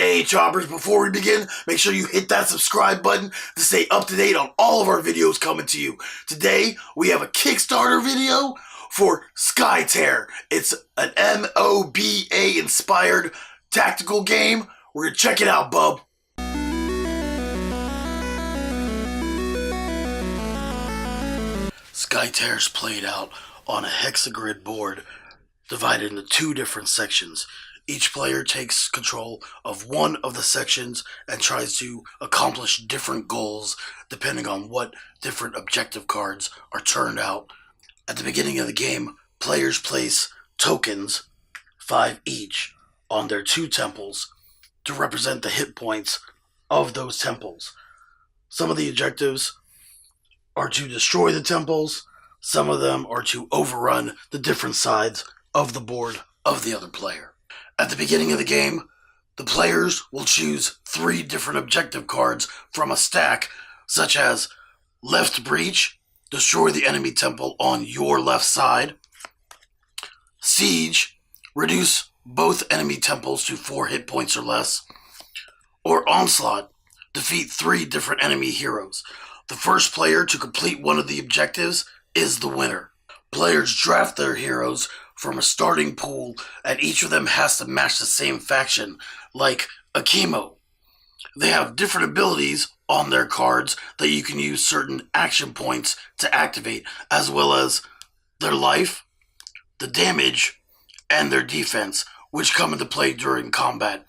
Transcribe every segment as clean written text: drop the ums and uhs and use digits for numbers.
Hey choppers, before we begin, make sure you hit that subscribe button to stay up to date on all of our videos coming to you. Today, we have a Kickstarter video for Skytear. It's an MOBA-inspired tactical game. We're gonna check it out, bub. Skytear's played out on a hexagrid board divided into two different sections. Each player takes control of one of the sections and tries to accomplish different goals depending on what different objective cards are turned out. At the beginning of the game, players place tokens, 5 each, on their 2 temples to represent the hit points of those temples. Some of the objectives are to destroy the temples, some of them are to overrun the different sides of the board of the other player. At the beginning of the game, the players will choose 3 different objective cards from a stack, such as Left Breach, destroy the enemy temple on your left side; Siege, reduce both enemy temples to 4 hit points or less; or Onslaught, defeat 3 different enemy heroes. The first player to complete one of the objectives is the winner. Players draft their heroes from a starting pool, and each of them has to match the same faction, like a chemo. They have different abilities on their cards that you can use certain action points to activate, as well as their life, the damage, and their defense, which come into play during combat.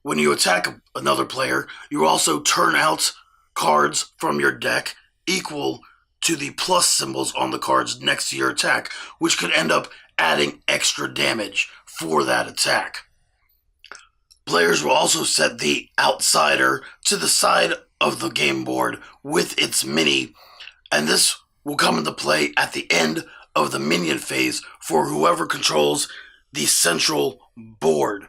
When you attack another player, you also turn out cards from your deck equal to the plus symbols on the cards next to your attack, which could end up adding extra damage for that attack. Players will also set the outsider to the side of the game board with its mini, and this will come into play at the end of the minion phase for whoever controls the central board.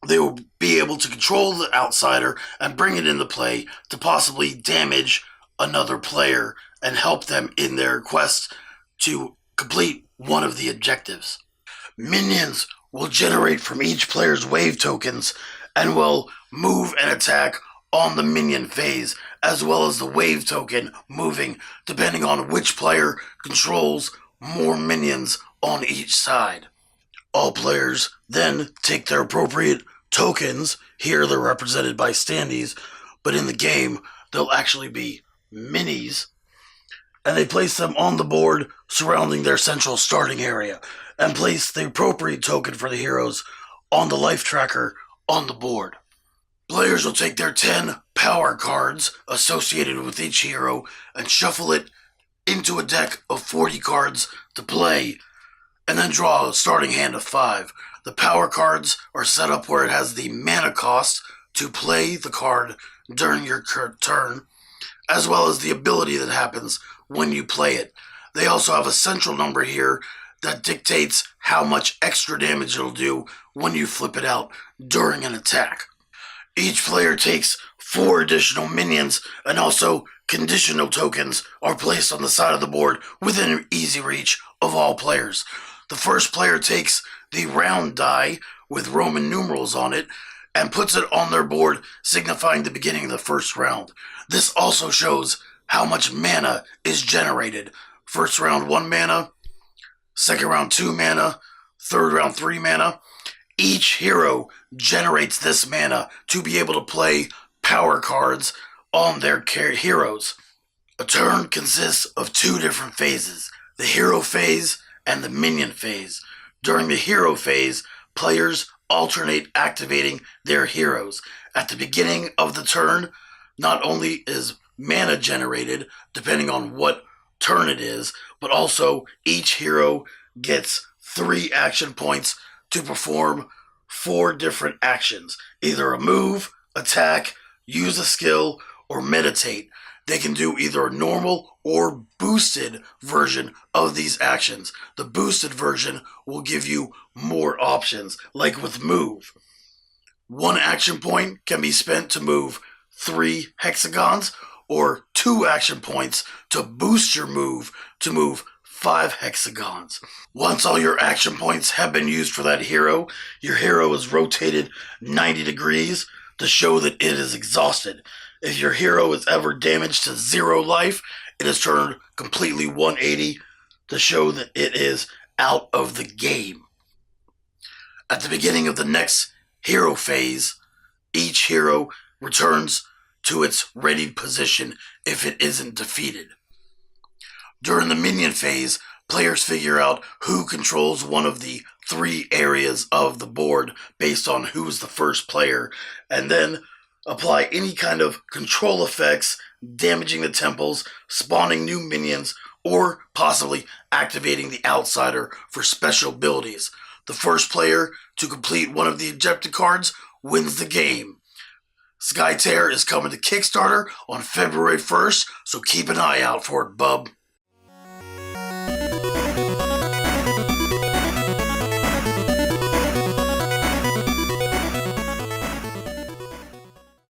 They will be able to control the outsider and bring it into play to possibly damage another player and help them in their quest to complete one of the objectives. Minions will generate from each player's wave tokens and will move and attack on the minion phase, as well as the wave token moving depending on which player controls more minions on each side. All players then take their appropriate tokens. Here they're represented by standees, but in the game they'll actually be minis, and they place them on the board surrounding their central starting area, and place the appropriate token for the heroes on the life tracker on the board. Players will take their 10 power cards associated with each hero and shuffle it into a deck of 40 cards to play, and then draw a starting hand of 5. The power cards are set up where it has the mana cost to play the card during your turn, as well as the ability that happens when you play it. They also have a central number here that dictates how much extra damage it'll do when you flip it out during an attack. Each player takes 4 additional minions, and also conditional tokens are placed on the side of the board within easy reach of all players. The first player takes the round die with Roman numerals on it and puts it on their board, signifying the beginning of the first round. This also shows how much mana is generated. First round 1 mana, second round 2 mana, third round 3 mana. Each hero generates this mana to be able to play power cards on their heroes. A turn consists of 2 different phases, the hero phase and the minion phase. During the hero phase, players alternate activating their heroes. At the beginning of the turn, not only is mana generated, depending on what turn it is, but also each hero gets 3 action points to perform 4 different actions. Either a move, attack, use a skill, or meditate. They can do either a normal or boosted version of these actions. The boosted version will give you more options, like with move. 1 action point can be spent to move 3 hexagons, or 2 action points to boost your move to move 5 hexagons. Once all your action points have been used for that hero, your hero is rotated 90 degrees to show that it is exhausted. If your hero is ever damaged to 0 life, it is turned completely 180 to show that it is out of the game. At the beginning of the next hero phase, each hero returns to its readied position if it isn't defeated. During the minion phase, players figure out who controls one of the 3 areas of the board based on who's the first player, and then apply any kind of control effects, damaging the temples, spawning new minions, or possibly activating the outsider for special abilities. The first player to complete one of the objective cards wins the game. Skytear is coming to Kickstarter on February 1st, so keep an eye out for it, bub.